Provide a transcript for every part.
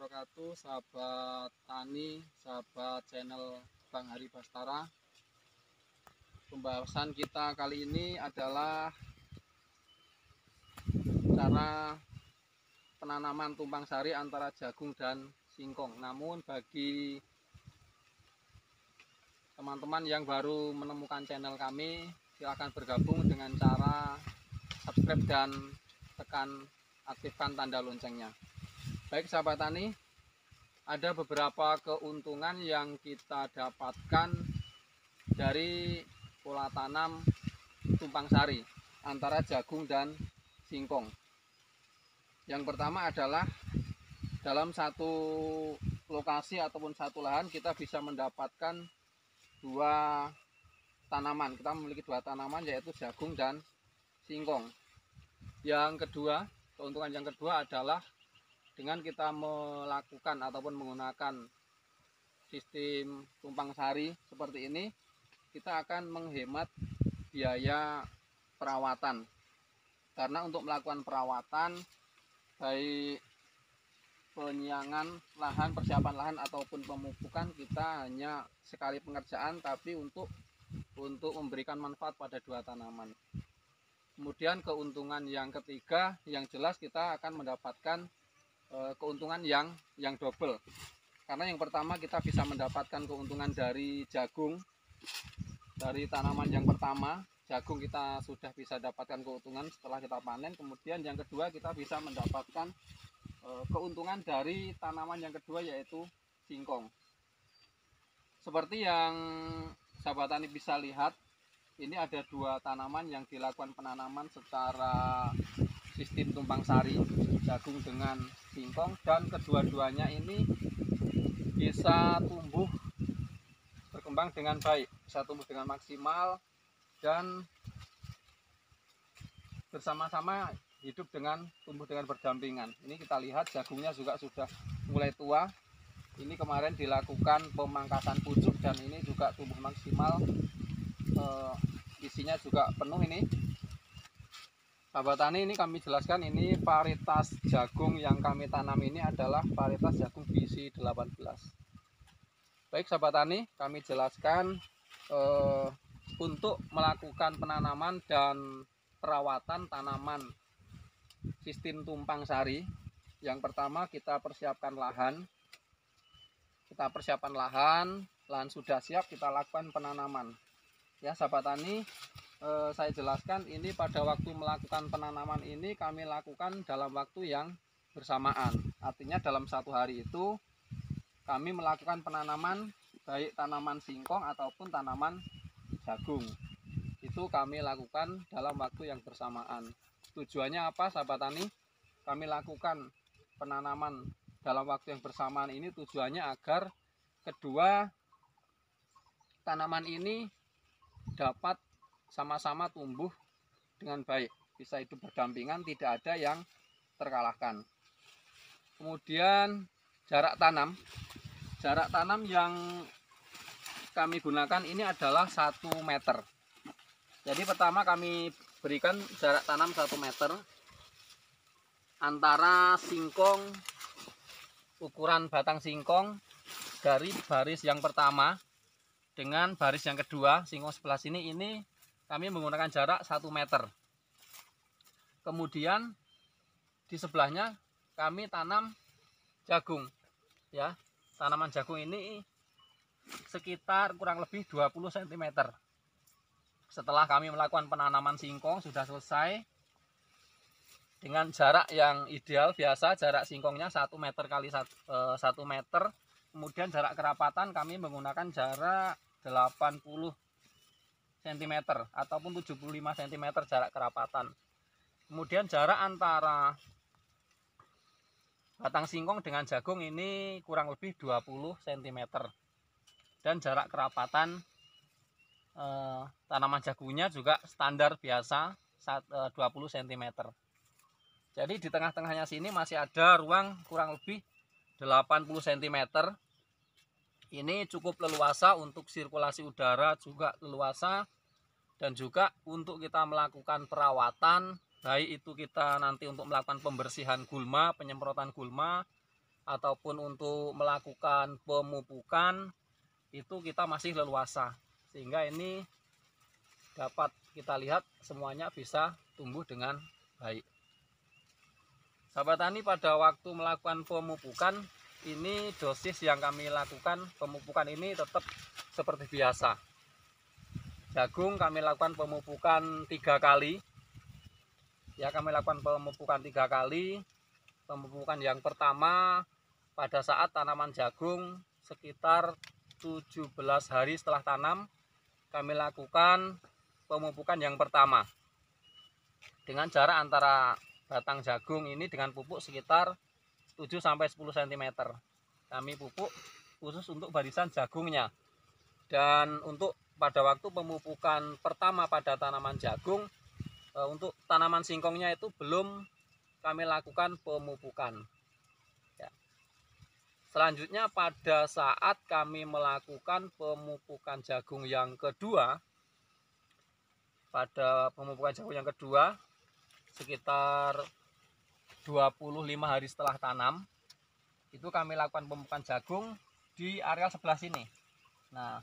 wabarakatuh, sahabat tani, sahabat channel Bang Hari Bastara. Pembahasan kita kali ini adalah cara penanaman tumpang sari antara jagung dan singkong. Namun bagi teman-teman yang baru menemukan channel kami, silakan bergabung dengan cara subscribe dan tekan aktifkan tanda loncengnya. Baik sahabat tani, ada beberapa keuntungan yang kita dapatkan dari pola tanam tumpang sari antara jagung dan singkong. Yang pertama adalah dalam satu lokasi ataupun satu lahan kita bisa mendapatkan dua tanaman. Kita memiliki dua tanaman, yaitu jagung dan singkong. Yang kedua, keuntungan yang kedua adalah dengan kita melakukan ataupun menggunakan sistem tumpang sari seperti ini, kita akan menghemat biaya perawatan. Karena untuk melakukan perawatan, baik penyiangan lahan, persiapan lahan ataupun pemupukan, kita hanya sekali pengerjaan, tapi untuk memberikan manfaat pada dua tanaman. Kemudian keuntungan yang ketiga, yang jelas kita akan mendapatkan keuntungan yang double. Karena yang pertama kita bisa mendapatkan keuntungan dari jagung, dari tanaman yang pertama jagung kita sudah bisa dapatkan keuntungan setelah kita panen. Kemudian yang kedua kita bisa mendapatkan keuntungan dari tanaman yang kedua, yaitu singkong. Seperti yang sahabat tani bisa lihat, ini ada dua tanaman yang dilakukan penanaman secara sistem tumpang sari, jagung dengan singkong, dan kedua-duanya ini bisa tumbuh berkembang dengan baik, bisa tumbuh dengan maksimal dan bersama-sama hidup tumbuh dengan berdampingan. Ini kita lihat jagungnya juga sudah mulai tua. Ini kemarin dilakukan pemangkasan pucuk dan ini juga tumbuh maksimal, isinya juga penuh. Ini sahabat tani, ini kami jelaskan, ini varietas jagung yang kami tanam ini adalah varietas jagung BC 18. Baik sahabat tani, kami jelaskan untuk melakukan penanaman dan perawatan tanaman sistem tumpang sari. Yang pertama kita persiapkan lahan. Kita persiapkan lahan sudah siap, kita lakukan penanaman. Ya sahabat tani, saya jelaskan ini pada waktu melakukan penanaman ini kami lakukan dalam waktu yang bersamaan. Artinya dalam satu hari itu kami melakukan penanaman baik tanaman singkong ataupun tanaman jagung. Itu kami lakukan dalam waktu yang bersamaan. Tujuannya apa sahabat tani? Kami lakukan penanaman dalam waktu yang bersamaan ini tujuannya agar kedua tanaman ini dapat sama-sama tumbuh dengan baik, bisa hidup berdampingan, tidak ada yang terkalahkan. Kemudian jarak tanam yang kami gunakan ini adalah 1 meter. Jadi pertama kami berikan jarak tanam 1 meter antara singkong, ukuran batang singkong dari baris yang pertama dengan baris yang kedua, singkong sebelah sini, ini kami menggunakan jarak 1 meter. Kemudian di sebelahnya kami tanam jagung. Ya, tanaman jagung ini sekitar kurang lebih 20 cm. Setelah kami melakukan penanaman singkong sudah selesai dengan jarak yang ideal, biasa jarak singkongnya 1 meter kali 1 meter. Kemudian jarak kerapatan kami menggunakan jarak 80 cm ataupun 75 cm jarak kerapatan. Kemudian jarak antara batang singkong dengan jagung ini kurang lebih 20 cm. Dan jarak kerapatan tanaman jagungnya juga standar biasa 20 cm. Jadi di tengah-tengahnya sini masih ada ruang kurang lebih 80 cm. Ini cukup leluasa untuk sirkulasi udara, juga leluasa, dan juga untuk kita melakukan perawatan, baik itu kita nanti untuk melakukan pembersihan gulma, penyemprotan gulma, ataupun untuk melakukan pemupukan itu kita masih leluasa, sehingga ini dapat kita lihat semuanya bisa tumbuh dengan baik. Sahabat tani, pada waktu melakukan pemupukan ini dosis yang kami lakukan pemupukan ini tetap seperti biasa. Jagung kami lakukan pemupukan 3 kali. Ya, kami lakukan pemupukan 3 kali. Pemupukan yang pertama pada saat tanaman jagung sekitar 17 hari setelah tanam, kami lakukan pemupukan yang pertama dengan jarak antara batang jagung ini dengan pupuk sekitar 7-10 cm. Kami pupuk khusus untuk barisan jagungnya. Dan untuk pada waktu pemupukan pertama pada tanaman jagung, untuk tanaman singkongnya itu belum kami lakukan pemupukan. Ya. Selanjutnya pada saat kami melakukan pemupukan jagung yang kedua, pada pemupukan jagung yang kedua sekitar 25 hari setelah tanam, itu kami lakukan pemupukan jagung di area sebelah sini. Nah,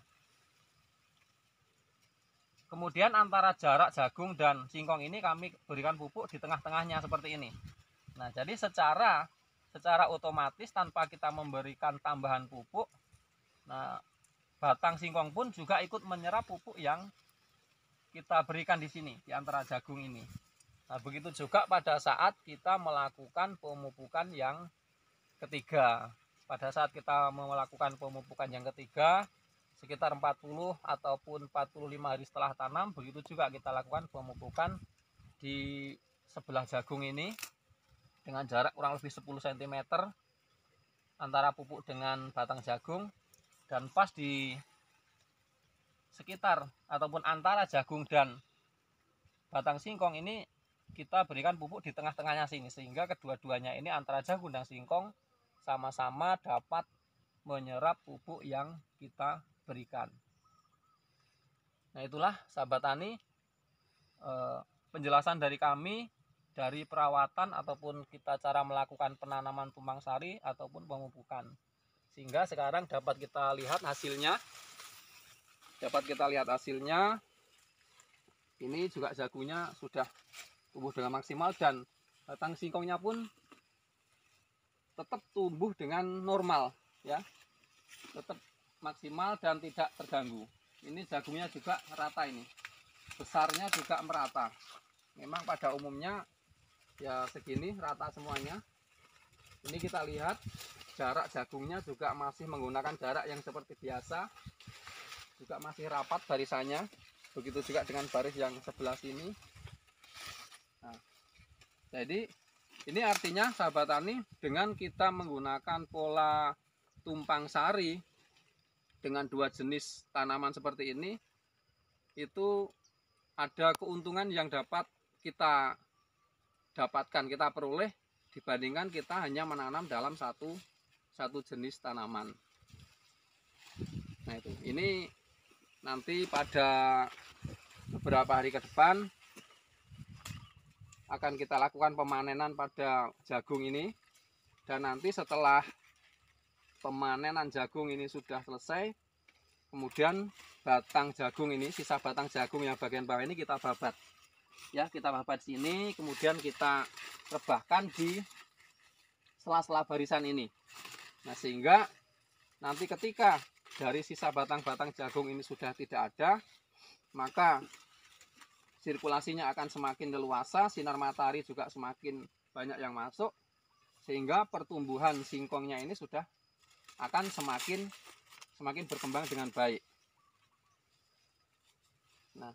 kemudian antara jarak jagung dan singkong ini kami berikan pupuk di tengah-tengahnya seperti ini. Nah, jadi secara otomatis tanpa kita memberikan tambahan pupuk, nah batang singkong pun juga ikut menyerap pupuk yang kita berikan di sini di antara jagung ini. Nah, begitu juga pada saat kita melakukan pemupukan yang ketiga. Pada saat kita melakukan pemupukan yang ketiga, sekitar 40 ataupun 45 hari setelah tanam, begitu juga kita lakukan pemupukan di sebelah jagung ini dengan jarak kurang lebih 10 cm antara pupuk dengan batang jagung, dan pas di sekitar ataupun antara jagung dan batang singkong ini kita berikan pupuk di tengah-tengahnya sini, sehingga kedua-duanya ini antara jagung dan singkong sama-sama dapat menyerap pupuk yang kita berikan. Nah, itulah sahabat tani penjelasan dari kami dari perawatan ataupun kita cara melakukan penanaman tumpang sari ataupun pemupukan, sehingga sekarang dapat kita lihat hasilnya. Ini juga jagungnya sudah tumbuh dengan maksimal dan batang singkongnya pun tetap tumbuh dengan normal, ya, tetap maksimal dan tidak terganggu. Ini jagungnya juga rata, ini besarnya juga merata. Memang pada umumnya ya segini rata semuanya. Ini kita lihat jarak jagungnya juga masih menggunakan jarak yang seperti biasa, juga masih rapat barisannya. Begitu juga dengan baris yang sebelah sini. Nah, jadi ini artinya sahabat tani, dengan kita menggunakan pola tumpang sari dengan 2 jenis tanaman seperti ini, itu ada keuntungan yang dapat kita dapatkan, kita peroleh dibandingkan kita hanya menanam dalam satu jenis tanaman. Nah, itu ini nanti pada beberapa hari ke depan akan kita lakukan pemanenan pada jagung ini, dan nanti setelah pemanenan jagung ini sudah selesai, kemudian batang jagung ini, sisa batang jagung yang bagian bawah ini kita babat, ya, kita babat sini, kemudian kita rebahkan di sela-sela barisan ini. Nah, sehingga nanti ketika dari sisa batang-batang jagung ini sudah tidak ada, maka sirkulasinya akan semakin leluasa, sinar matahari juga semakin banyak yang masuk, sehingga pertumbuhan singkongnya ini sudah akan semakin berkembang dengan baik. Nah,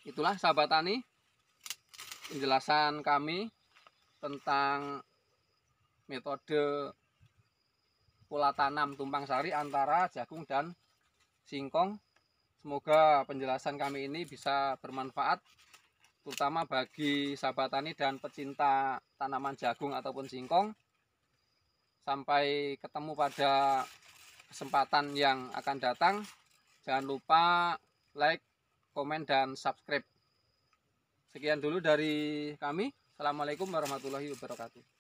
itulah sahabat tani penjelasan kami tentang metode pola tanam tumpang sari antara jagung dan singkong. Semoga penjelasan kami ini bisa bermanfaat, terutama bagi sahabat tani dan pecinta tanaman jagung ataupun singkong. Sampai ketemu pada kesempatan yang akan datang. Jangan lupa like, komen, dan subscribe. Sekian dulu dari kami. Assalamualaikum warahmatullahi wabarakatuh.